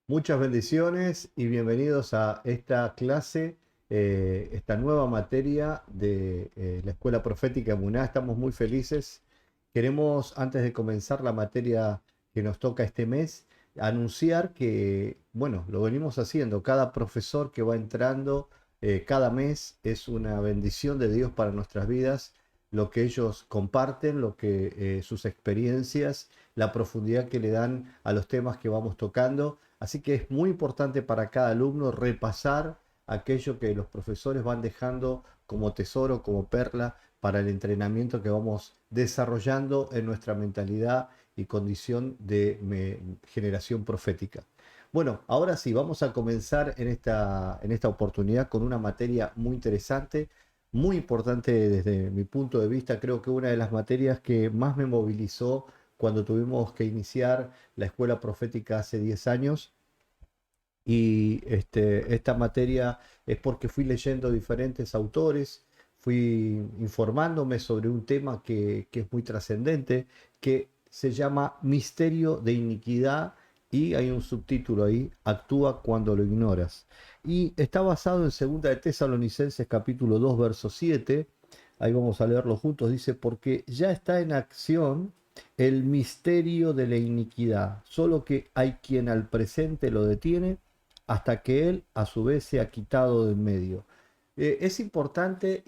Muchas bendiciones y bienvenidos a esta clase, esta nueva materia de la Escuela Profética Emuná. Estamos muy felices. Queremos, antes de comenzar la materia que nos toca este mes, anunciar que, bueno, lo venimos haciendo. Cada profesor que va entrando cada mes es una bendición de Dios para nuestras vidas. Lo que ellos comparten, sus experiencias, la profundidad que le dan a los temas que vamos tocando. Así que es muy importante para cada alumno repasar aquello que los profesores van dejando como tesoro, como perla para el entrenamiento que vamos desarrollando en nuestra mentalidad y condición de generación profética. Bueno, ahora sí, vamos a comenzar en esta oportunidad con una materia muy interesante, muy importante desde mi punto de vista. Creo que una de las materias que más me movilizó cuando tuvimos que iniciar la escuela profética hace 10 años. Y esta materia es porque fui leyendo diferentes autores, fui informándome sobre un tema que es muy trascendente, que se llama Misterio de Iniquidad, y hay un subtítulo ahí: Actúa cuando lo ignoras. Y está basado en 2 de Tesalonicenses capítulo 2 verso 7. Ahí vamos a leerlo juntos. Dice: porque ya está en acción el misterio de la iniquidad, solo que hay quien al presente lo detiene hasta que él a su vez sea quitado de en medio. Es importante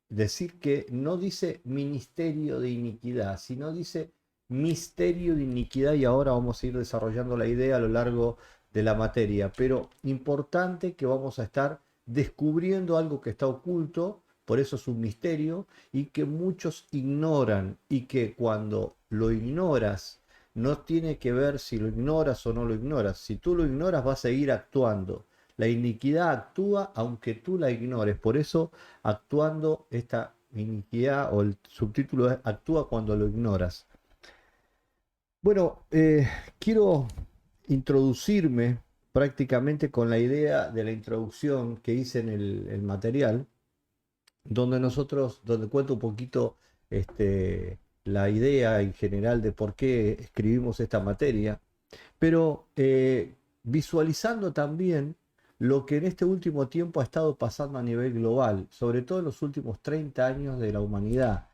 decir que no dice ministerio de iniquidad, sino dice misterio de iniquidad, y ahora vamos a ir desarrollando la idea a lo largo de la materia, pero importante que vamos a estar descubriendo algo que está oculto, por eso es un misterio, y que muchos ignoran, y que cuando lo ignoras, no tiene que ver si lo ignoras o no lo ignoras. Si tú lo ignoras, va a seguir actuando. La iniquidad actúa aunque tú la ignores. Por eso, actuando esta iniquidad, o el subtítulo es Actúa cuando lo ignoras. Bueno, quiero introducirme prácticamente con la idea de la introducción que hice en el material, donde cuento un poquito la idea en general de por qué escribimos esta materia, pero visualizando también lo que en este último tiempo ha estado pasando a nivel global, sobre todo en los últimos 30 años de la humanidad.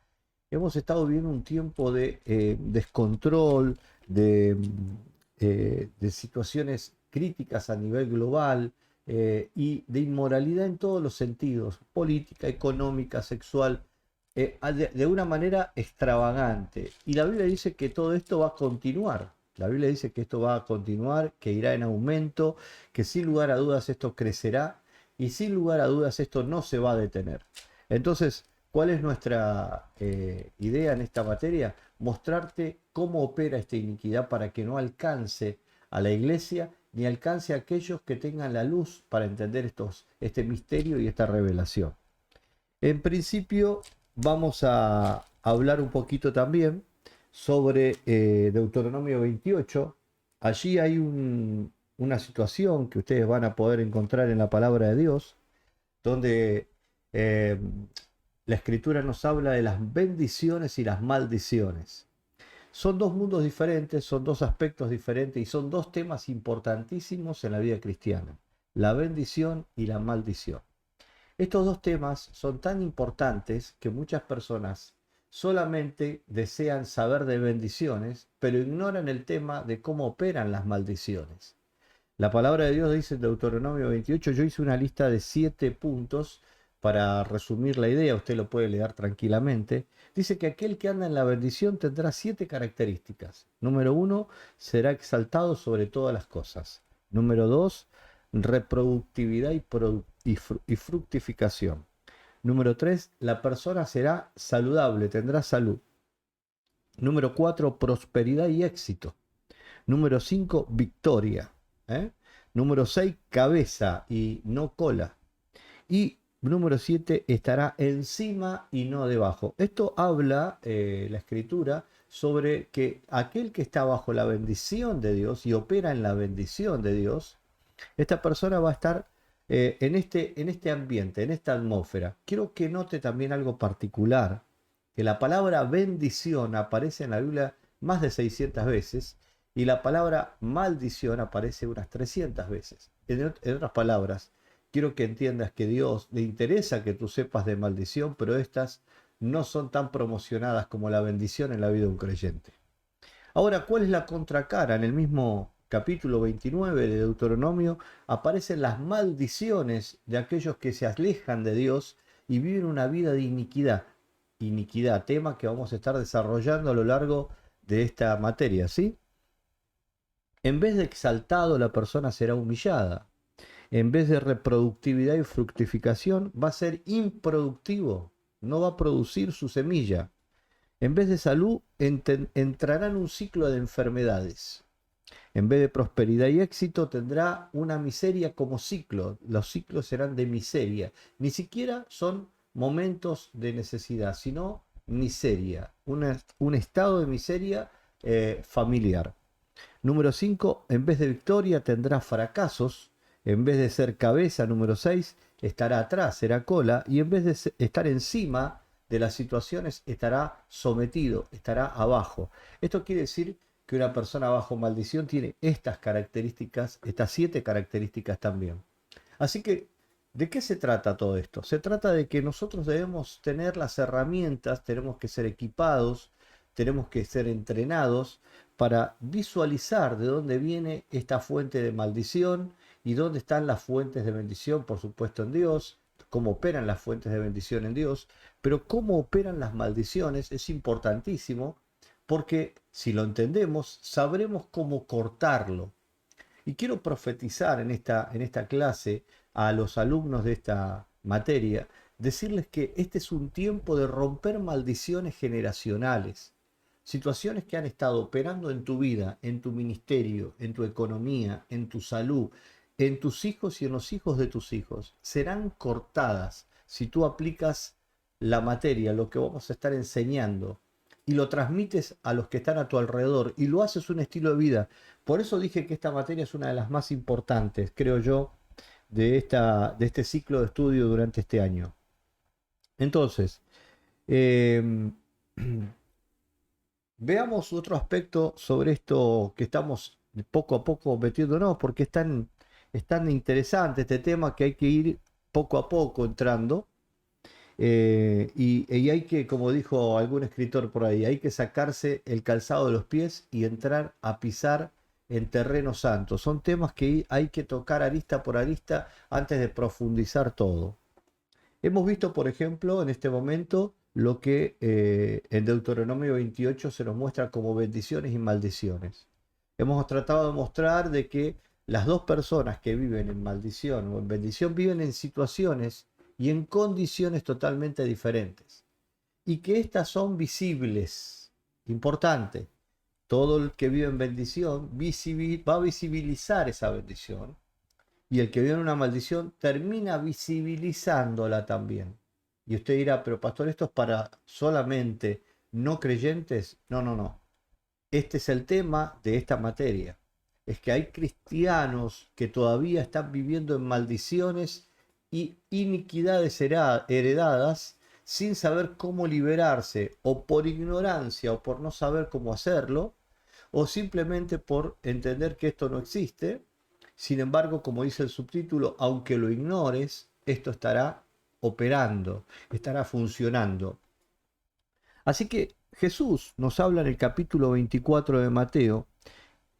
Hemos estado viviendo un tiempo de descontrol, de, de situaciones críticas a nivel global, y de inmoralidad en todos los sentidos: política, económica, sexual, de una manera extravagante. Y la Biblia dice que todo esto va a continuar. La Biblia dice que esto va a continuar, que irá en aumento, que sin lugar a dudas esto crecerá, y sin lugar a dudas esto no se va a detener. Entonces, ¿cuál es nuestra idea en esta materia? Mostrarte cómo opera esta iniquidad para que no alcance a la iglesia ni alcance a aquellos que tengan la luz para entender este misterio y esta revelación. En principio, vamos a hablar un poquito también sobre Deuteronomio 28. Allí hay una situación que ustedes van a poder encontrar en la palabra de Dios, donde eh, la escritura nos habla de las bendiciones y las maldiciones. Son dos mundos diferentes, son dos aspectos diferentes, y son dos temas importantísimos en la vida cristiana: la bendición y la maldición. Estos dos temas son tan importantes que muchas personas solamente desean saber de bendiciones, pero ignoran el tema de cómo operan las maldiciones. La palabra de Dios dice en Deuteronomio 28, yo hice una lista de 7 puntos para resumir la idea, usted lo puede leer tranquilamente. Dice que aquel que anda en la bendición tendrá 7 características. Número 1, será exaltado sobre todas las cosas. Número 2, reproductividad y fructificación. Número 3, la persona será saludable, tendrá salud. Número 4, prosperidad y éxito. Número 5, victoria. ¿eh? Número 6, cabeza y no cola. Y número 7, estará encima y no debajo. Esto habla la escritura sobre que aquel que está bajo la bendición de Dios y opera en la bendición de Dios, esta persona va a estar en este ambiente, en esta atmósfera. Quiero que note también algo particular: que la palabra bendición aparece en la Biblia más de 600 veces, Y la palabra maldición aparece unas 300 veces. En otras palabras, quiero que entiendas que Dios le interesa que tú sepas de maldición, pero estas no son tan promocionadas como la bendición en la vida de un creyente. Ahora, ¿cuál es la contracara? En el mismo capítulo 29 de Deuteronomio aparecen las maldiciones de aquellos que se alejan de Dios y viven una vida de iniquidad. Iniquidad, tema que vamos a estar desarrollando a lo largo de esta materia, ¿sí? En vez de exaltado, la persona será humillada. En vez de reproductividad y fructificación, va a ser improductivo. No va a producir su semilla. En vez de salud, entrará en un ciclo de enfermedades. En vez de prosperidad y éxito, tendrá una miseria como ciclo. Los ciclos serán de miseria. Ni siquiera son momentos de necesidad, sino miseria. Un estado de miseria familiar. Número 5, en vez de victoria tendrá fracasos. En vez de ser cabeza, número 6, estará atrás, será cola. Y en vez de estar encima de las situaciones, estará sometido, estará abajo. Esto quiere decir que una persona bajo maldición tiene estas características, estas 7 características también. Así que, ¿de qué se trata todo esto? Se trata de que nosotros debemos tener las herramientas, tenemos que ser equipados, tenemos que ser entrenados para visualizar de dónde viene esta fuente de maldición y dónde están las fuentes de bendición, por supuesto en Dios, cómo operan las fuentes de bendición en Dios, pero cómo operan las maldiciones es importantísimo porque si lo entendemos, sabremos cómo cortarlo. Y quiero profetizar en esta clase a los alumnos de esta materia, decirles que este es un tiempo de romper maldiciones generacionales, situaciones que han estado operando en tu vida, en tu ministerio, en tu economía, en tu salud, en tus hijos y en los hijos de tus hijos. Serán cortadas si tú aplicas la materia, lo que vamos a estar enseñando, y lo transmites a los que están a tu alrededor y lo haces un estilo de vida. Por eso dije que esta materia es una de las más importantes, creo yo, de este ciclo de estudio durante este año. Entonces, eh, veamos otro aspecto sobre esto que estamos poco a poco metiéndonos, porque es tan interesante este tema que hay que ir poco a poco entrando. Y hay que, como dijo algún escritor por ahí, hay que sacarse el calzado de los pies y entrar a pisar en terreno santo. Son temas que hay que tocar arista por arista antes de profundizar todo. Hemos visto, por ejemplo, en este momento lo que en Deuteronomio 28 se nos muestra como bendiciones y maldiciones. Hemos tratado de mostrar de que las dos personas que viven en maldición o en bendición viven en situaciones y en condiciones totalmente diferentes. Y que estas son visibles. Importante. Todo el que vive en bendición va a visibilizar esa bendición. Y el que vive en una maldición termina visibilizándola también. Y usted dirá, pero pastor, ¿esto es para solamente no creyentes? No, no, no. Este es el tema de esta materia. Es que hay cristianos que todavía están viviendo en maldiciones y iniquidades heredadas sin saber cómo liberarse, o por ignorancia o por no saber cómo hacerlo, o simplemente por entender que esto no existe. Sin embargo, como dice el subtítulo, aunque lo ignores, esto estará operando, estará funcionando. Así que Jesús nos habla en el capítulo 24 de Mateo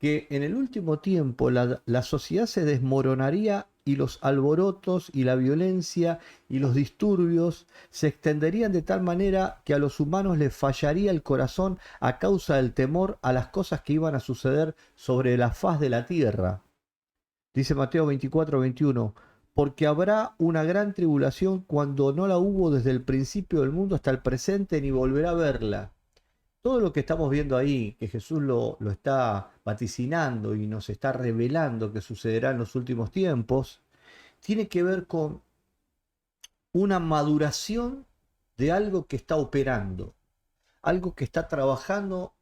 que en el último tiempo la sociedad se desmoronaría y los alborotos y la violencia y los disturbios se extenderían de tal manera que a los humanos les fallaría el corazón a causa del temor a las cosas que iban a suceder sobre la faz de la tierra. Dice Mateo 24:21, porque habrá una gran tribulación cuando no la hubo desde el principio del mundo hasta el presente, ni volverá a verla. Todo lo que estamos viendo ahí, que Jesús lo está vaticinando y nos está revelando que sucederá en los últimos tiempos, tiene que ver con una maduración de algo que está operando, algo que está trabajando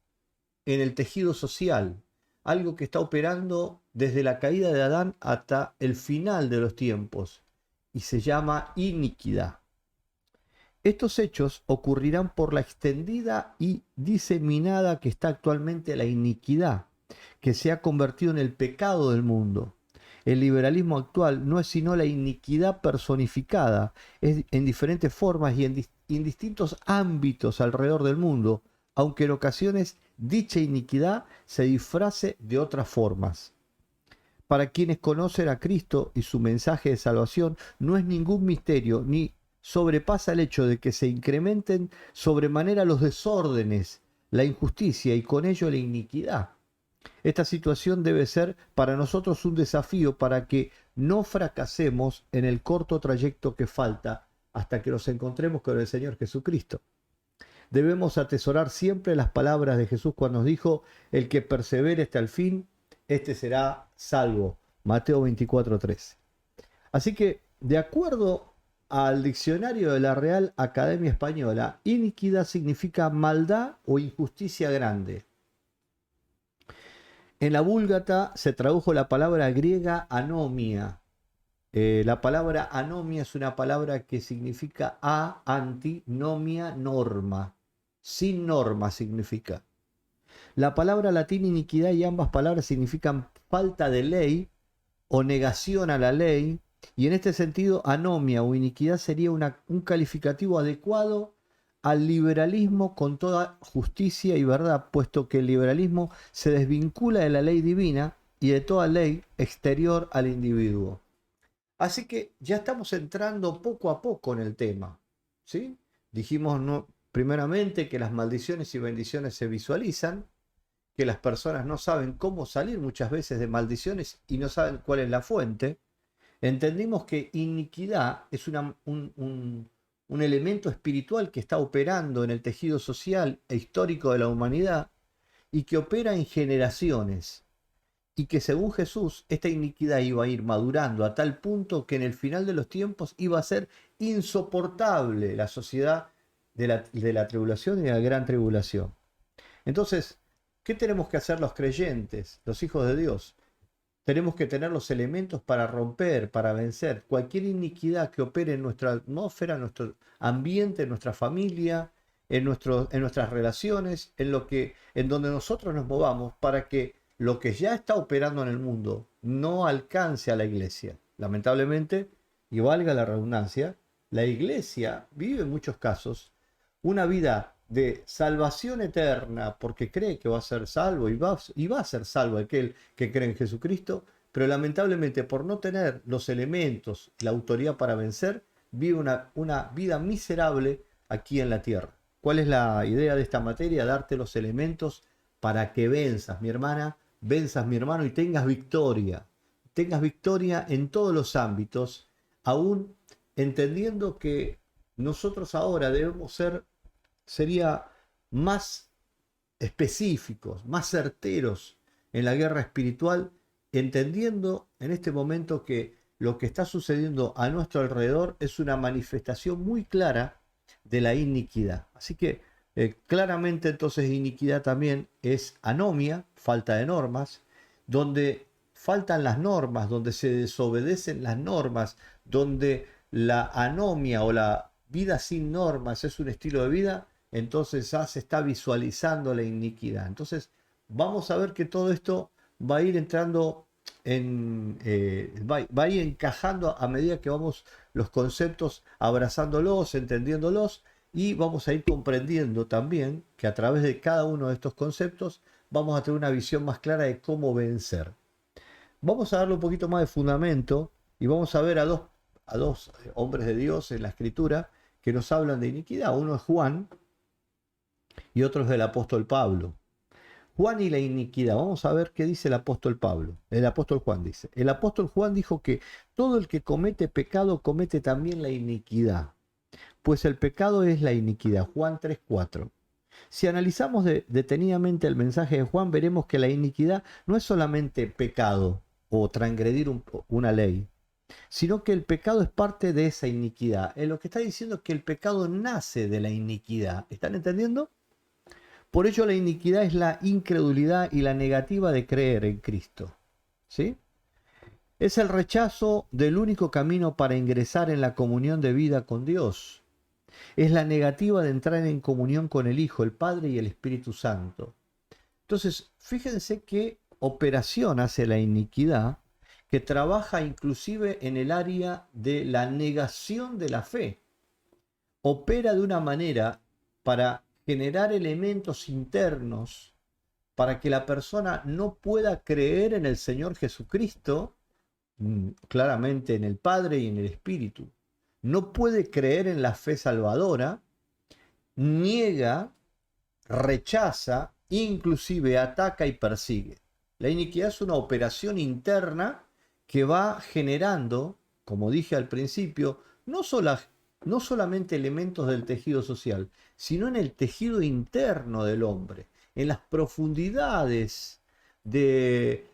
en el tejido social, algo que está operando desde la caída de Adán hasta el final de los tiempos, y se llama iniquidad. Estos hechos ocurrirán por la extendida y diseminada que está actualmente la iniquidad, que se ha convertido en el pecado del mundo. El liberalismo actual no es sino la iniquidad personificada, es en diferentes formas y en distintos ámbitos alrededor del mundo, aunque en ocasiones dicha iniquidad se disfrace de otras formas. Para quienes conocen a Cristo y su mensaje de salvación, no es ningún misterio ni sobrepasa el hecho de que se incrementen sobremanera los desórdenes, la injusticia y con ello la iniquidad. Esta situación debe ser para nosotros un desafío para que no fracasemos en el corto trayecto que falta hasta que nos encontremos con el Señor Jesucristo. Debemos atesorar siempre las palabras de Jesús cuando nos dijo: el que persevere hasta el fin, este será salvo. Mateo 24:13. Así que, de acuerdo al diccionario de la Real Academia Española, iniquidad significa maldad o injusticia grande. En la Vulgata se tradujo la palabra griega anomia. La palabra anomia es una palabra que significa anti, nomia, norma. Sin norma significa. La palabra latina iniquidad y ambas palabras significan falta de ley o negación a la ley. Y en este sentido, anomia o iniquidad sería un calificativo adecuado al liberalismo con toda justicia y verdad, puesto que el liberalismo se desvincula de la ley divina y de toda ley exterior al individuo. Así que ya estamos entrando poco a poco en el tema, ¿sí? Dijimos primeramente que las maldiciones y bendiciones se visualizan, que las personas no saben cómo salir muchas veces de maldiciones y no saben cuál es la fuente. Entendimos que iniquidad es un elemento espiritual que está operando en el tejido social e histórico de la humanidad y que opera en generaciones, y que según Jesús esta iniquidad iba a ir madurando a tal punto que en el final de los tiempos iba a ser insoportable la sociedad de la tribulación y de la gran tribulación. Entonces, ¿qué tenemos que hacer los creyentes, los hijos de Dios? Tenemos que tener los elementos para romper, para vencer cualquier iniquidad que opere en nuestra atmósfera, en nuestro ambiente, en nuestra familia, en nuestras relaciones, en donde nosotros nos movamos, para que lo que ya está operando en el mundo no alcance a la iglesia. Lamentablemente, y valga la redundancia, la iglesia vive en muchos casos una vida de salvación eterna porque cree que va a ser salvo y va a ser salvo aquel que cree en Jesucristo, pero lamentablemente por no tener los elementos, la autoridad para vencer, vive una vida miserable aquí en la tierra. ¿Cuál es la idea de esta materia? Darte los elementos para que venzas, mi hermana, venzas, mi hermano, y tengas victoria. Tengas victoria en todos los ámbitos, aún entendiendo que nosotros ahora debemos sería más específicos, más certeros en la guerra espiritual, entendiendo en este momento que lo que está sucediendo a nuestro alrededor es una manifestación muy clara de la iniquidad. Así que claramente entonces iniquidad también es anomia, falta de normas, donde faltan las normas, donde se desobedecen las normas, donde la anomia o la vida sin normas es un estilo de vida, entonces ya se está visualizando la iniquidad. Entonces vamos a ver que todo esto va a ir entrando va a ir encajando a medida que vamos los conceptos abrazándolos, entendiéndolos, y vamos a ir comprendiendo también que a través de cada uno de estos conceptos vamos a tener una visión más clara de cómo vencer. Vamos a darle un poquito más de fundamento y vamos a ver a dos hombres de Dios en la Escritura que nos hablan de iniquidad. Uno es Juan y otro es del apóstol Pablo. Juan y la iniquidad. Vamos a ver qué dice el apóstol Pablo. El apóstol Juan dice. El apóstol Juan dijo que todo el que comete pecado comete también la iniquidad, pues el pecado es la iniquidad. Juan 3:4. Si analizamos detenidamente el mensaje de Juan, veremos que la iniquidad no es solamente pecado o transgredir una ley, sino que el pecado es parte de esa iniquidad. Lo que está diciendo es que el pecado nace de la iniquidad. ¿Están entendiendo? Por ello la iniquidad es la incredulidad y la negativa de creer en Cristo. ¿Sí? Es el rechazo del único camino para ingresar en la comunión de vida con Dios. Es la negativa de entrar en comunión con el Hijo, el Padre y el Espíritu Santo. Entonces, fíjense que operación hacia la iniquidad que trabaja inclusive en el área de la negación de la fe. Opera de una manera para generar elementos internos para que la persona no pueda creer en el Señor Jesucristo, claramente en el Padre y en el Espíritu. No puede creer en la fe salvadora, niega, rechaza, inclusive ataca y persigue. La iniquidad es una operación interna que va generando, como dije al principio, no solamente elementos del tejido social, sino en el tejido interno del hombre, en las profundidades del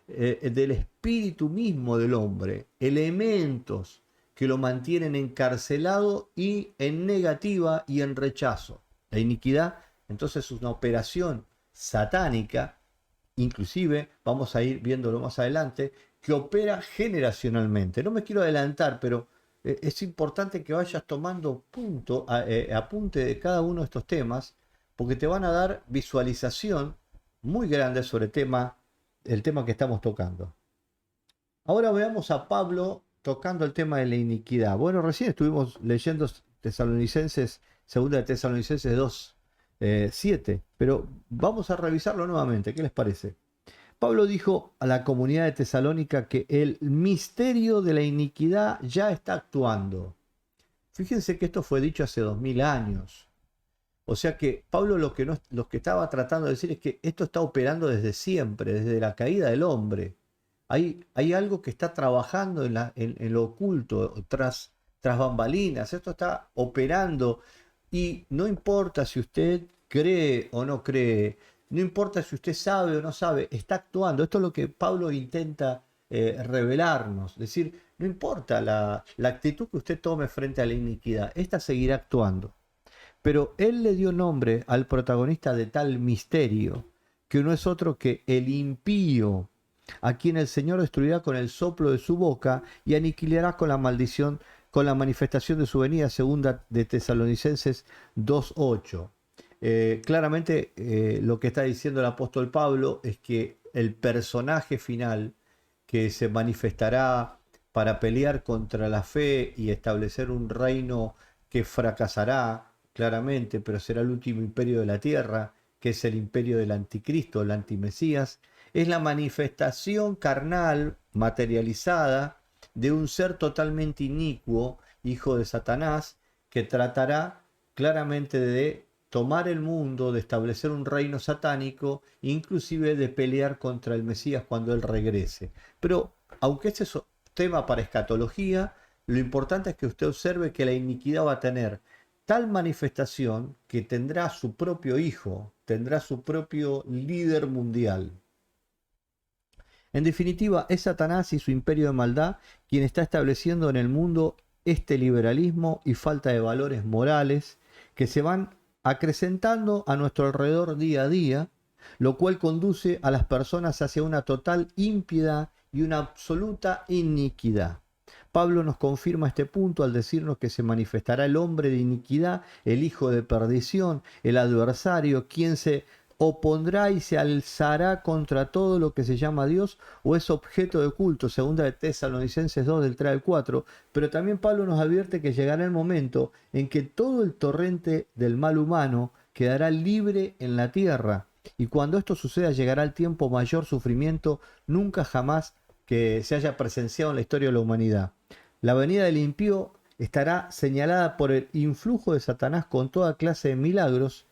espíritu mismo del hombre, elementos que lo mantienen encarcelado y en negativa y en rechazo. La iniquidad entonces es una operación satánica, inclusive vamos a ir viéndolo más adelante, que opera generacionalmente. No me quiero adelantar, pero es importante que vayas tomando apunte de cada uno de estos temas, porque te van a dar visualización muy grande sobre el tema que estamos tocando. Ahora veamos a Pablo tocando el tema de la iniquidad. Bueno, recién estuvimos leyendo Tesalonicenses, 2 de Tesalonicenses 2, 7, pero vamos a revisarlo nuevamente. ¿Qué les parece? Pablo dijo a la comunidad de Tesalónica que el misterio de la iniquidad ya está actuando. Fíjense que esto fue dicho hace 2000 años. O sea que Pablo lo que estaba tratando de decir es que esto está operando desde siempre, desde la caída del hombre. Hay algo que está trabajando en lo oculto, tras bambalinas. Esto está operando y no importa si usted cree o no cree, no importa si usted sabe o no sabe, está actuando. Esto es lo que Pablo intenta revelarnos. Es decir, no importa la actitud que usted tome frente a la iniquidad, esta seguirá actuando. Pero él le dio nombre al protagonista de tal misterio, que no es otro que el impío, a quien el Señor destruirá con el soplo de su boca y aniquilará con la maldición, con la manifestación de su venida, segunda de Tesalonicenses 2:8. Claramente lo que está diciendo el apóstol Pablo es que el personaje final que se manifestará para pelear contra la fe y establecer un reino que fracasará claramente, pero será el último imperio de la tierra, que es el imperio del anticristo, el antimesías, es la manifestación carnal, materializada, de un ser totalmente inicuo, hijo de Satanás, que tratará claramente de tomar el mundo, de establecer un reino satánico, inclusive de pelear contra el Mesías cuando él regrese. Pero, aunque este es tema para escatología, lo importante es que usted observe que la iniquidad va a tener tal manifestación que tendrá su propio hijo, tendrá su propio líder mundial. En definitiva, es Satanás y su imperio de maldad quien está estableciendo en el mundo este liberalismo y falta de valores morales que se van acrecentando a nuestro alrededor día a día, lo cual conduce a las personas hacia una total impiedad y una absoluta iniquidad. Pablo nos confirma este punto al decirnos que se manifestará el hombre de iniquidad, el hijo de perdición, el adversario, quien se opondrá y se alzará contra todo lo que se llama Dios o es objeto de culto, segunda de Tesalonicenses 2 del 3 al 4, pero también Pablo nos advierte que llegará el momento en que todo el torrente del mal humano quedará libre en la tierra, y cuando esto suceda llegará el tiempo mayor sufrimiento nunca jamás que se haya presenciado en la historia de la humanidad. La venida del impío estará señalada por el influjo de Satanás con toda clase de milagros,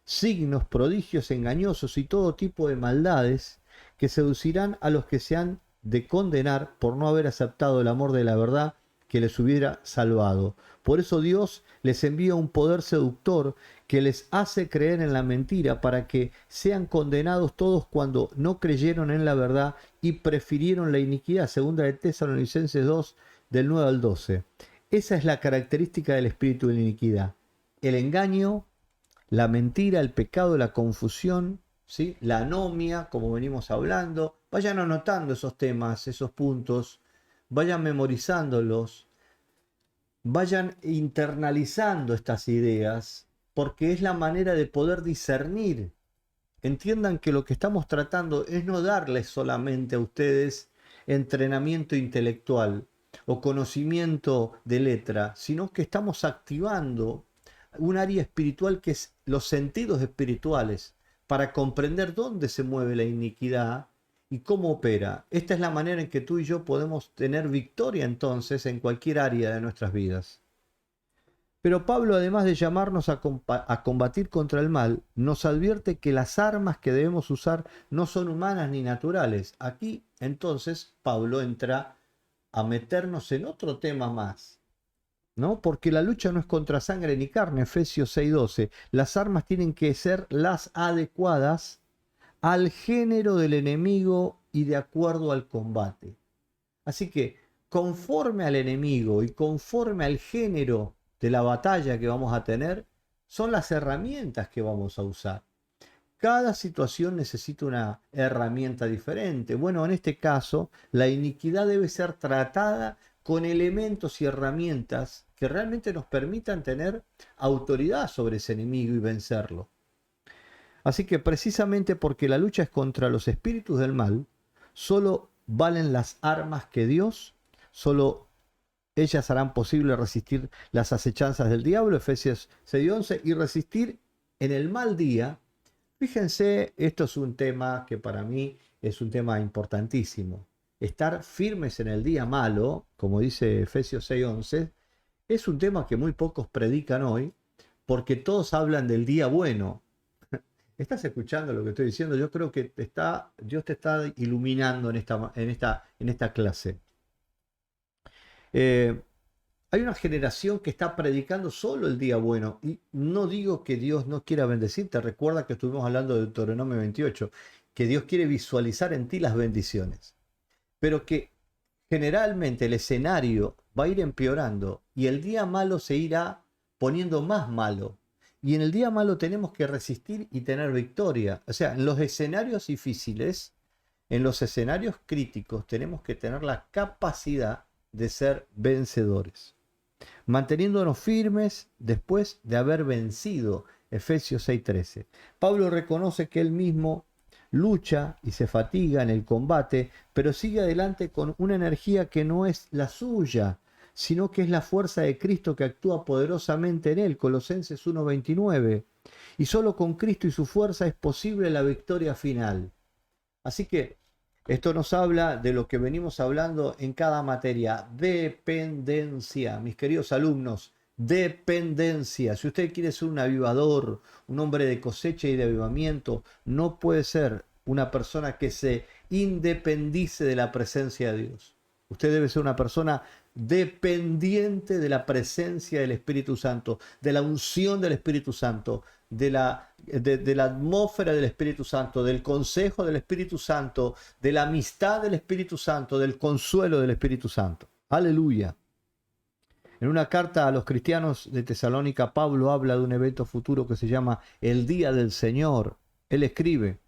signos, prodigios engañosos y todo tipo de maldades que seducirán a los que se han de condenar por no haber aceptado el amor de la verdad que les hubiera salvado. Por eso Dios les envía un poder seductor que les hace creer en la mentira para que sean condenados todos cuando no creyeron en la verdad y prefirieron la iniquidad. Segunda de Tesalonicenses 2 del 9 al 12. Esa es la característica del espíritu de la iniquidad: el engaño, la mentira, el pecado, la confusión, ¿sí? La anomia, como venimos hablando. Vayan anotando esos temas, esos puntos, vayan memorizándolos, vayan internalizando estas ideas, porque es la manera de poder discernir entiendan que lo que estamos tratando es no darles solamente a ustedes entrenamiento intelectual o conocimiento de letra, sino que estamos activando un área espiritual que es los sentidos espirituales para comprender dónde se mueve la iniquidad y cómo opera. Esta es la manera en que tú y yo podemos tener victoria entonces en cualquier área de nuestras vidas. Pero Pablo, además de llamarnos a combatir contra el mal, nos advierte que las armas que debemos usar no son humanas ni naturales. Aquí entonces Pablo entra a meternos en otro tema más, ¿no? Porque la lucha no es contra sangre ni carne, Efesios 6:12. Las armas tienen que ser las adecuadas al género del enemigo y de acuerdo al combate. Así que conforme al enemigo y conforme al género de la batalla que vamos a tener, son las herramientas que vamos a usar. Cada situación necesita una herramienta diferente. Bueno, en este caso, la iniquidad debe ser tratada con elementos y herramientas que realmente nos permitan tener autoridad sobre ese enemigo y vencerlo. Así que precisamente porque la lucha es contra los espíritus del mal, solo valen las armas que Dios, solo ellas harán posible resistir las acechanzas del diablo, Efesios 6:11, y resistir en el mal día. Fíjense, esto es un tema que para mí es un tema importantísimo. Estar firmes en el día malo, como dice Efesios 6:11, es un tema que muy pocos predican hoy, porque todos hablan del día bueno. ¿Estás escuchando lo que estoy diciendo? Yo creo que Dios te está iluminando en esta clase. Hay una generación que está predicando solo el día bueno. Y no digo que Dios no quiera bendecirte. Recuerda que estuvimos hablando de Deuteronomio 28, que Dios quiere visualizar en ti las bendiciones. Pero que generalmente el escenario va a ir empeorando y el día malo se irá poniendo más malo. Y en el día malo tenemos que resistir y tener victoria. O sea, en los escenarios difíciles, en los escenarios críticos, tenemos que tener la capacidad de ser vencedores, manteniéndonos firmes después de haber vencido. Efesios 6:13. Pablo reconoce que él mismo lucha y se fatiga en el combate, pero sigue adelante con una energía que no es la suya, sino que es la fuerza de Cristo que actúa poderosamente en él. Colosenses 1:29. Y solo con Cristo y su fuerza es posible la victoria final. Así que esto nos habla de lo que venimos hablando en cada materia: dependencia. Mis queridos alumnos, dependencia. Si usted quiere ser un avivador, un hombre de cosecha y de avivamiento, no puede ser una persona que se independice de la presencia de Dios. Usted debe ser una persona dependiente de la presencia del Espíritu Santo, de la unción del Espíritu Santo, de la atmósfera del Espíritu Santo, del consejo del Espíritu Santo, de la amistad del Espíritu Santo, del consuelo del Espíritu Santo. Aleluya. En una carta a los cristianos de Tesalónica, Pablo habla de un evento futuro que se llama el Día del Señor. Él escribe: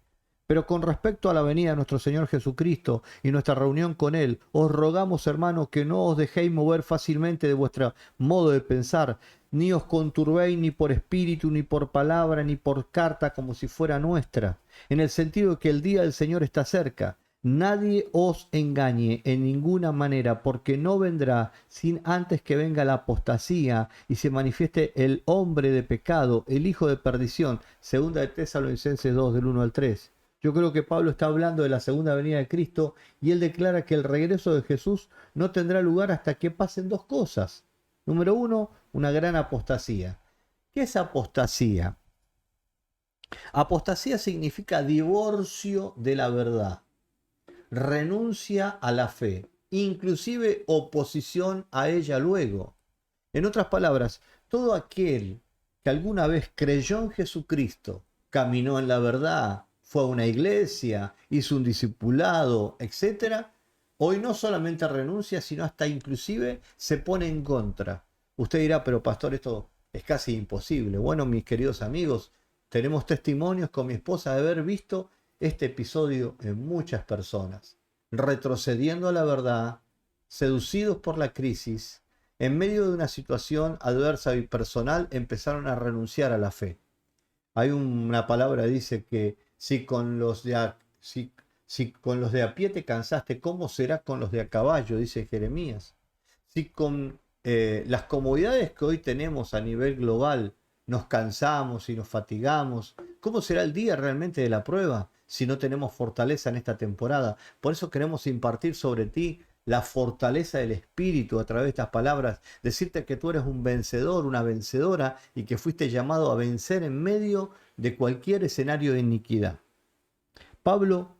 pero con respecto a la venida de nuestro Señor Jesucristo y nuestra reunión con Él, os rogamos, hermanos, que no os dejéis mover fácilmente de vuestro modo de pensar, ni os conturbéis ni por espíritu, ni por palabra, ni por carta como si fuera nuestra, en el sentido de que el día del Señor está cerca. Nadie os engañe en ninguna manera, porque no vendrá sin antes que venga la apostasía y se manifieste el hombre de pecado, el hijo de perdición. Segunda de Tesalonicenses 2, del 1 al 3. Yo creo que Pablo está hablando de la segunda venida de Cristo y él declara que el regreso de Jesús no tendrá lugar hasta que pasen dos cosas. Número uno, una gran apostasía. ¿Qué es apostasía? Apostasía significa divorcio de la verdad, renuncia a la fe, inclusive oposición a ella luego. En otras palabras, todo aquel que alguna vez creyó en Jesucristo, caminó en la verdad, fue a una iglesia, hizo un discipulado, etc., hoy no solamente renuncia, sino hasta inclusive se pone en contra. Usted dirá, pero pastor, esto es casi imposible. Bueno, mis queridos amigos, tenemos testimonios con mi esposa de haber visto este episodio en muchas personas, retrocediendo a la verdad, seducidos por la crisis, en medio de una situación adversa y personal, empezaron a renunciar a la fe. Hay una palabra que dice que Si con los de a, si con los de a pie te cansaste, ¿cómo será con los de a caballo? Dice Jeremías. Si con las comodidades que hoy tenemos a nivel global nos cansamos y nos fatigamos, ¿cómo será el día realmente de la prueba si no tenemos fortaleza en esta temporada? Por eso queremos impartir sobre ti la fortaleza del Espíritu a través de estas palabras, decirte que tú eres un vencedor, una vencedora y que fuiste llamado a vencer en medio de cualquier escenario de iniquidad. Pablo,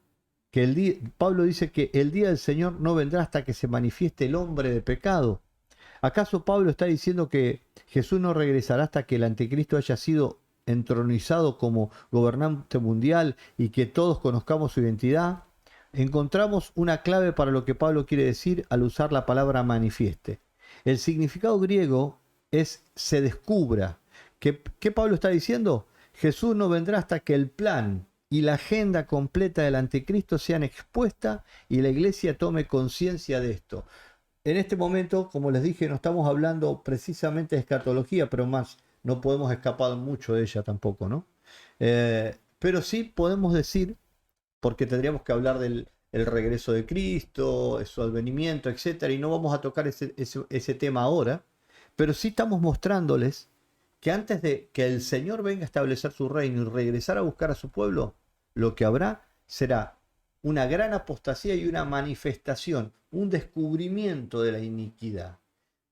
Pablo dice que el día del Señor no vendrá hasta que se manifieste el hombre de pecado. ¿Acaso Pablo está diciendo que Jesús no regresará hasta que el anticristo haya sido entronizado como gobernante mundial y que todos conozcamos su identidad? Encontramos una clave para lo que Pablo quiere decir al usar la palabra manifieste. El significado griego es se descubra. ¿Qué Pablo está diciendo? Jesús no vendrá hasta que el plan y la agenda completa del anticristo sean expuesta y la iglesia tome conciencia de esto. En este momento, como les dije, no estamos hablando precisamente de escatología, pero más no podemos escapar mucho de ella tampoco, ¿no? Pero sí podemos decir, porque tendríamos que hablar del el regreso de Cristo, su advenimiento, etcétera, y no vamos a tocar ese tema ahora, pero sí estamos mostrándoles que antes de que el Señor venga a establecer su reino y regresar a buscar a su pueblo, lo que habrá será una gran apostasía y una manifestación, un descubrimiento de la iniquidad.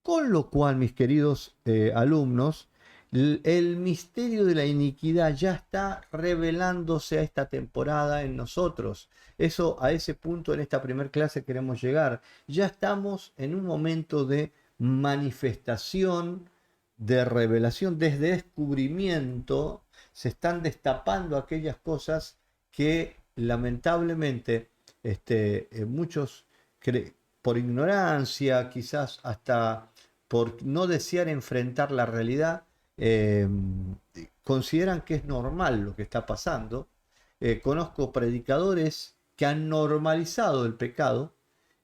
Con lo cual, mis queridos alumnos, el misterio de la iniquidad ya está revelándose a esta temporada en nosotros. Eso, a ese punto en esta primera clase queremos llegar. Ya estamos en un momento de manifestación, de revelación, desde descubrimiento. Se están destapando aquellas cosas que lamentablemente muchos por ignorancia, quizás hasta por no desear enfrentar la realidad, consideran que es normal lo que está pasando. Conozco predicadores que han normalizado el pecado,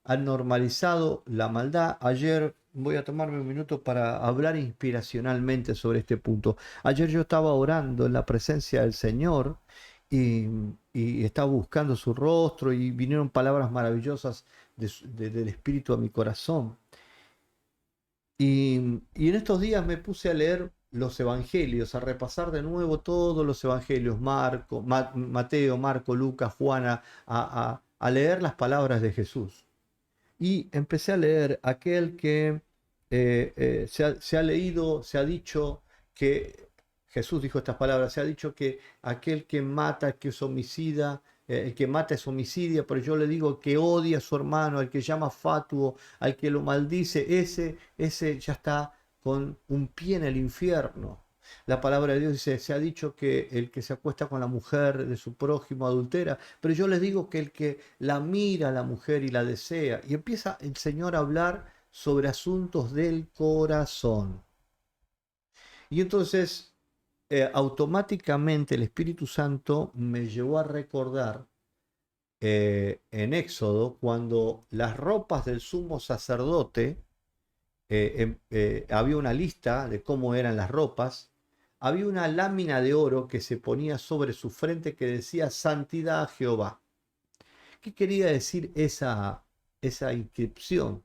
han normalizado la maldad. Ayer voy a tomarme un minuto para hablar inspiracionalmente sobre este punto. Ayer yo estaba orando en la presencia del Señor y, y estaba buscando su rostro y vinieron palabras maravillosas del Espíritu a mi corazón. Y en estos días me puse a leer los evangelios, a repasar de nuevo todos los evangelios, Mateo, Marco, Lucas, Juana, a leer las palabras de Jesús. Y empecé a leer aquel que se ha leído, se ha dicho que Jesús dijo estas palabras, se ha dicho que aquel que mata, que es homicida, el que mata es homicidia, pero yo le digo que odia a su hermano, al que llama fatuo, al que lo maldice, ese ya está con un pie en el infierno. La palabra de Dios dice, se ha dicho que el que se acuesta con la mujer de su prójimo adultera, pero yo les digo que el que la mira a la mujer y la desea, y empieza el Señor a hablar sobre asuntos del corazón. Y entonces automáticamente el Espíritu Santo me llevó a recordar en Éxodo cuando las ropas del sumo sacerdote, había una lista de cómo eran las ropas, había una lámina de oro que se ponía sobre su frente que decía Santidad a Jehová. ¿Qué quería decir esa inscripción?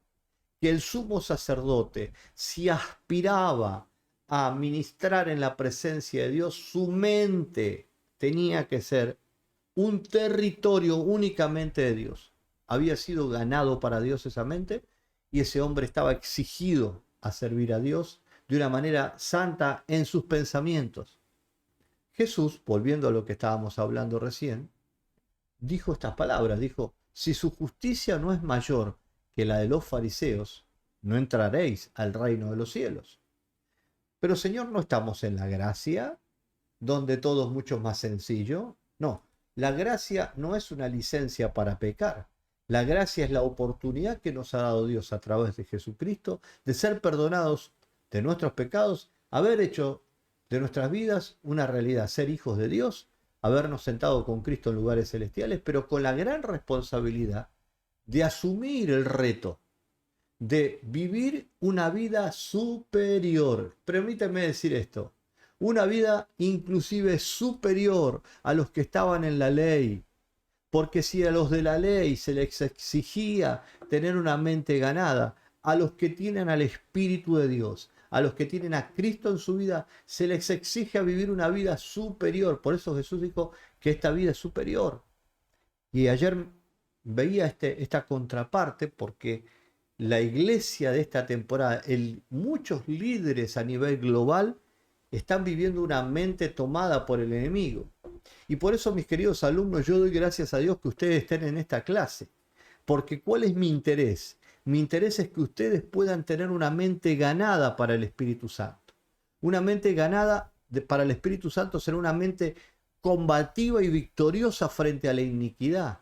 Que el sumo sacerdote, si aspiraba a ministrar en la presencia de Dios, su mente tenía que ser un territorio únicamente de Dios. Había sido ganado para Dios esa mente y ese hombre estaba exigido a servir a Dios de una manera santa en sus pensamientos. Jesús, volviendo a lo que estábamos hablando recién, dijo estas palabras, dijo, si su justicia no es mayor que la de los fariseos, no entraréis al reino de los cielos. Pero Señor, ¿no estamos en la gracia, donde todo es mucho más sencillo? No, la gracia no es una licencia para pecar. La gracia es la oportunidad que nos ha dado Dios a través de Jesucristo de ser perdonados de nuestros pecados, haber hecho de nuestras vidas una realidad, ser hijos de Dios, habernos sentado con Cristo en lugares celestiales, pero con la gran responsabilidad de asumir el reto de vivir una vida superior. Permítame decir esto. una vida inclusive superior a los que estaban en la ley. Porque si a los de la ley se les exigía tener una mente ganada, a los que tienen al Espíritu de Dios, a los que tienen a Cristo en su vida, se les exige a vivir una vida superior. Por eso Jesús dijo que esta vida es superior. Y ayer veía esta contraparte porque la iglesia de esta temporada, muchos líderes a nivel global están viviendo una mente tomada por el enemigo. Y por eso, mis queridos alumnos, yo doy gracias a Dios que ustedes estén en esta clase. Porque ¿cuál es mi interés? Mi interés es que ustedes puedan tener una mente ganada para el Espíritu Santo. Una mente ganada para el Espíritu Santo será una mente combativa y victoriosa frente a la iniquidad.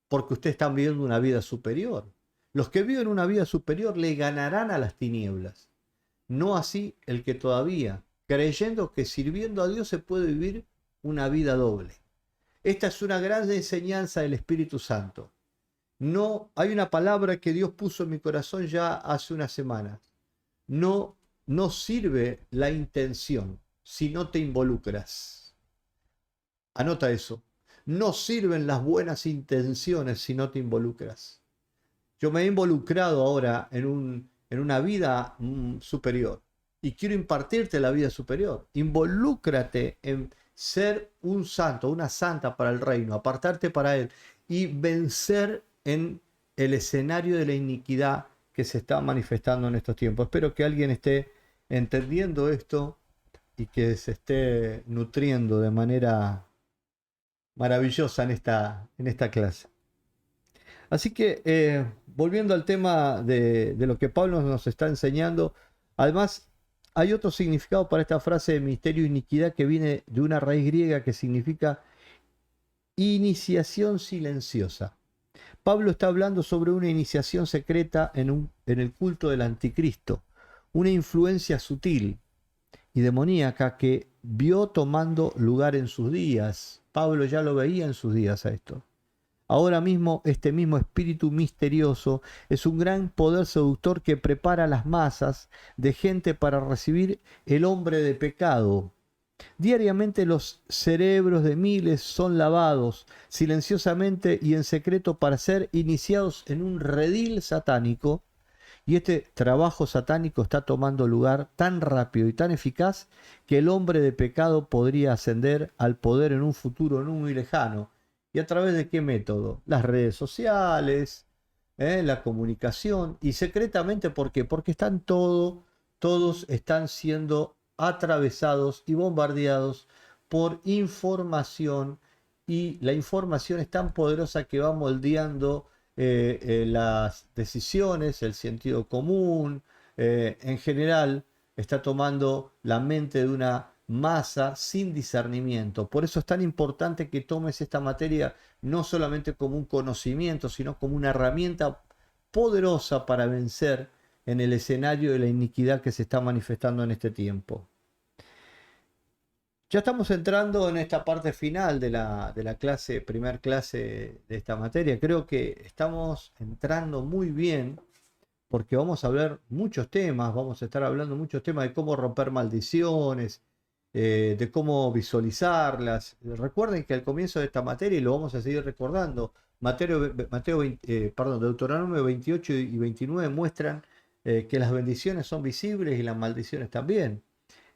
Porque ustedes están viviendo una vida superior. Los que viven una vida superior le ganarán a las tinieblas. No así el que todavía, creyendo que sirviendo a Dios se puede vivir una vida doble. Esta es una gran enseñanza del Espíritu Santo. No, hay una palabra que Dios puso en mi corazón ya hace unas semanas. No sirve la intención si no te involucras. Anota eso. No sirven las buenas intenciones si no te involucras. Yo me he involucrado ahora en una vida superior y quiero impartirte la vida superior. Involúcrate en ser un santo, una santa para el reino, apartarte para Él y vencer en el escenario de la iniquidad que se está manifestando en estos tiempos. Espero que alguien esté entendiendo esto y que se esté nutriendo de manera maravillosa en esta clase. Así que, volviendo al tema de lo que Pablo nos está enseñando, además hay otro significado para esta frase de misterio e iniquidad que viene de una raíz griega que significa iniciación silenciosa. Pablo está hablando sobre una iniciación secreta en el culto del anticristo, una influencia sutil y demoníaca que vio tomando lugar en sus días. Pablo ya lo veía en sus días a esto. Ahora mismo este mismo espíritu misterioso es un gran poder seductor que prepara a las masas de gente para recibir el hombre de pecado. Diariamente los cerebros de miles son lavados silenciosamente y en secreto para ser iniciados en un redil satánico, y este trabajo satánico está tomando lugar tan rápido y tan eficaz que el hombre de pecado podría ascender al poder en un futuro no muy lejano. ¿Y a través de qué método? Las redes sociales, la comunicación, y secretamente, ¿por qué? Porque todos están siendo atravesados y bombardeados por información, y la información es tan poderosa que va moldeando las decisiones, el sentido común, en general está tomando la mente de una masa sin discernimiento. Por eso es tan importante que tomes esta materia no solamente como un conocimiento, sino como una herramienta poderosa para vencer en el escenario de la iniquidad que se está manifestando en este tiempo. Ya estamos entrando en esta parte final de la primer clase de esta materia. Creo que estamos entrando muy bien porque vamos a hablar muchos temas, vamos a estar hablando muchos temas de cómo romper maldiciones, de cómo visualizarlas. Recuerden que al comienzo de esta materia, y lo vamos a seguir recordando, Deuteronomio 28 y 29 muestran que las bendiciones son visibles y las maldiciones también.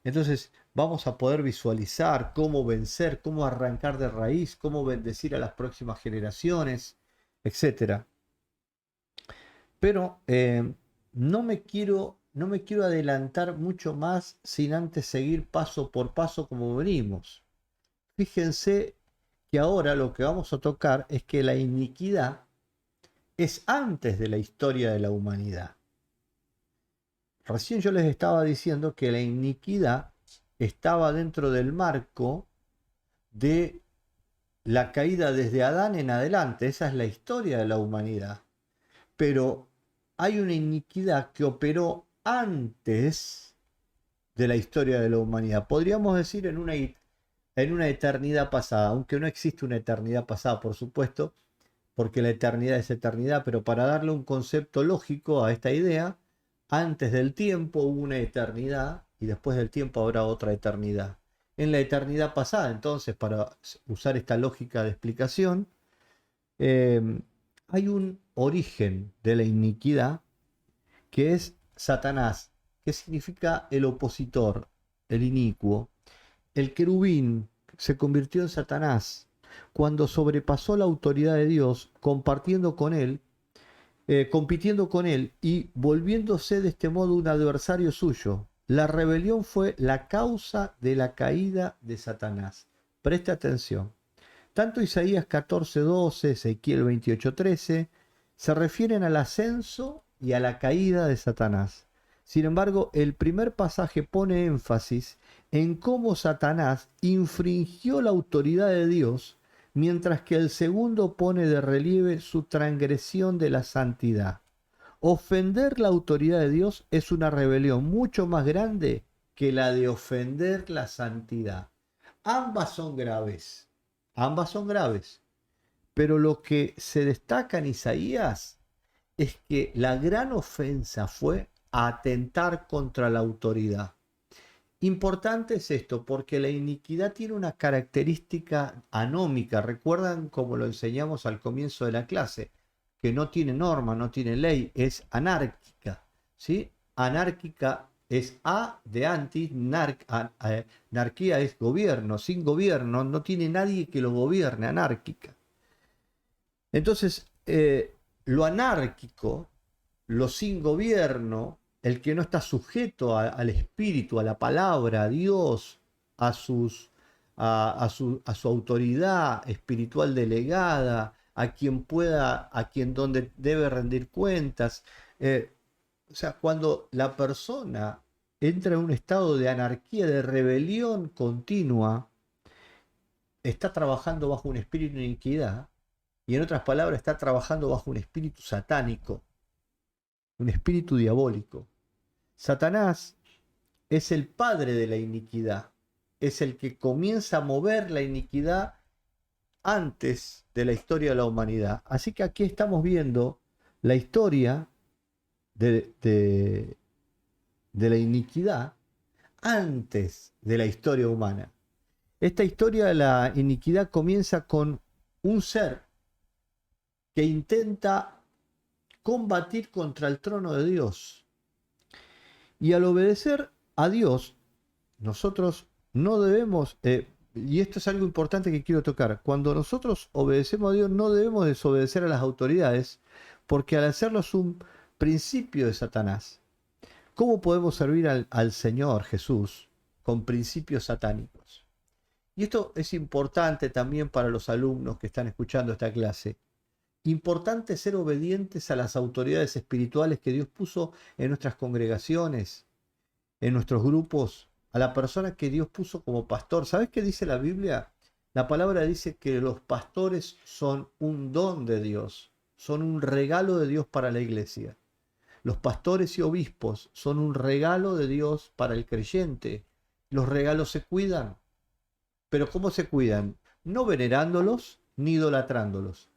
Entonces vamos a poder visualizar cómo vencer, cómo arrancar de raíz, cómo bendecir a las próximas generaciones, etc. Pero no me quiero adelantar mucho más sin antes seguir paso por paso como venimos. Fíjense que ahora lo que vamos a tocar es que la iniquidad es antes de la historia de la humanidad. Recién yo les estaba diciendo que la iniquidad estaba dentro del marco de la caída desde Adán en adelante. Esa es la historia de la humanidad. Pero hay una iniquidad que operó antes de la historia de la humanidad. Podríamos decir en una eternidad pasada, aunque no existe una eternidad pasada, por supuesto, porque la eternidad es eternidad, pero para darle un concepto lógico a esta idea, antes del tiempo hubo una eternidad y después del tiempo habrá otra eternidad. en la eternidad pasada. Entonces, para usar esta lógica de explicación, hay un origen de la iniquidad que es Satanás, que significa el opositor, el inicuo. El querubín se convirtió en Satanás cuando sobrepasó la autoridad de Dios, compitiendo con él y volviéndose de este modo un adversario suyo. La rebelión fue la causa de la caída de Satanás. Preste atención. Tanto Isaías 14:12, Ezequiel 28:13 se refieren al ascenso y a la caída de Satanás. Sin embargo, el primer pasaje pone énfasis en cómo Satanás infringió la autoridad de Dios, mientras que el segundo pone de relieve su transgresión de la santidad. Ofender la autoridad de Dios es una rebelión mucho más grande que la de ofender la santidad. Ambas son graves, ambas son graves, pero lo que se destaca en Isaías es que la gran ofensa fue atentar contra la autoridad. Importante es esto, porque la iniquidad tiene una característica anómica. Recuerdan como lo enseñamos al comienzo de la clase, que no tiene norma, no tiene ley, es anárquica, ¿sí? Anárquica es A de anti, anarquía es gobierno, sin gobierno, no tiene nadie que lo gobierne, anárquica. Entonces, lo anárquico, lo sin gobierno, el que no está sujeto al espíritu, a la palabra, a Dios, a su autoridad espiritual delegada, a quien donde debe rendir cuentas. O sea, cuando la persona entra en un estado de anarquía, de rebelión continua, está trabajando bajo un espíritu de iniquidad, y en otras palabras, está trabajando bajo un espíritu satánico, un espíritu diabólico. Satanás es el padre de la iniquidad, es el que comienza a mover la iniquidad antes de la historia de la humanidad. Así que aquí estamos viendo la historia de la iniquidad antes de la historia humana. Esta historia de la iniquidad comienza con un ser que intenta combatir contra el trono de Dios. Y al obedecer a Dios, nosotros no debemos, y esto es algo importante que quiero tocar, cuando nosotros obedecemos a Dios no debemos desobedecer a las autoridades, porque al hacerlo es un principio de Satanás. ¿Cómo podemos servir al Señor Jesús con principios satánicos? Y esto es importante también para los alumnos que están escuchando esta clase. Importante ser obedientes a las autoridades espirituales que Dios puso en nuestras congregaciones, en nuestros grupos, a la persona que Dios puso como pastor. ¿Sabes qué dice la Biblia? La palabra dice que los pastores son un don de Dios, son un regalo de Dios para la iglesia. Los pastores y obispos son un regalo de Dios para el creyente. Los regalos se cuidan. ¿Pero cómo se cuidan? No venerándolos ni idolatrándolos.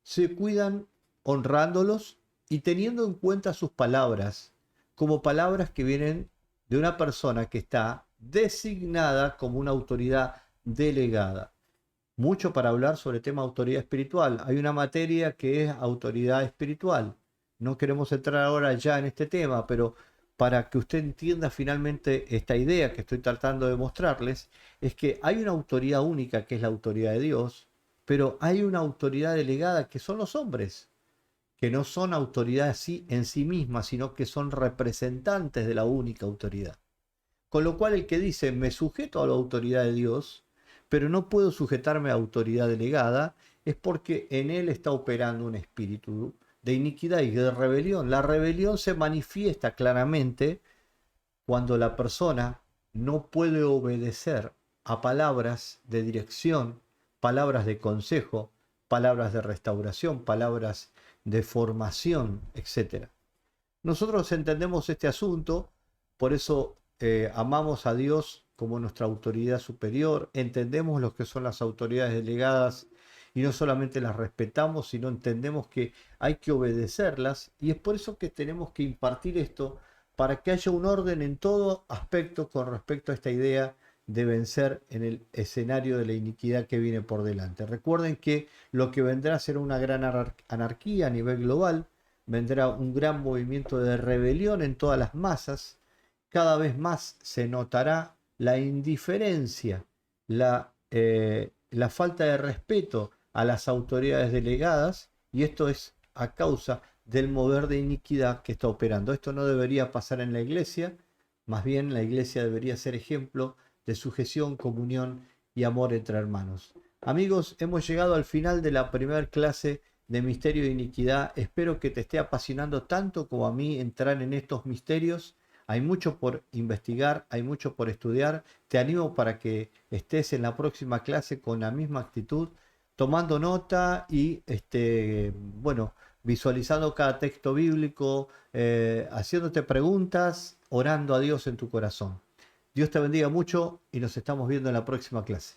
Se cuidan honrándolos y teniendo en cuenta sus palabras como palabras que vienen de una persona que está designada como una autoridad delegada. Mucho para hablar sobre el tema de autoridad espiritual. Hay una materia que es autoridad espiritual. No queremos entrar ahora ya en este tema, pero para que usted entienda finalmente esta idea que estoy tratando de mostrarles, es que hay una autoridad única que es la autoridad de Dios, pero hay una autoridad delegada que son los hombres, que no son autoridad en sí mismas, sino que son representantes de la única autoridad. Con lo cual el que dice, me sujeto a la autoridad de Dios, pero no puedo sujetarme a autoridad delegada, es porque en él está operando un espíritu de iniquidad y de rebelión. La rebelión se manifiesta claramente cuando la persona no puede obedecer a palabras de dirección, palabras de consejo, palabras de restauración, palabras de formación, etc. Nosotros entendemos este asunto, por eso amamos a Dios como nuestra autoridad superior, entendemos lo que son las autoridades delegadas y no solamente las respetamos, sino entendemos que hay que obedecerlas, y es por eso que tenemos que impartir esto, para que haya un orden en todo aspecto con respecto a esta idea de vencer en el escenario de la iniquidad que viene por delante. Recuerden que lo que vendrá será una gran anarquía a nivel global, vendrá un gran movimiento de rebelión en todas las masas, cada vez más se notará la indiferencia, la falta de respeto a las autoridades delegadas, y esto es a causa del mover de iniquidad que está operando. Esto no debería pasar en la iglesia, más bien la iglesia debería ser ejemplo de sujeción, comunión y amor entre hermanos. Amigos, hemos llegado al final de la primera clase de Misterio de Iniquidad. Espero que te esté apasionando tanto como a mí entrar en estos misterios. Hay mucho por investigar, hay mucho por estudiar. Te animo para que estés en la próxima clase con la misma actitud, tomando nota y bueno, visualizando cada texto bíblico, haciéndote preguntas, orando a Dios en tu corazón. Dios te bendiga mucho y nos estamos viendo en la próxima clase.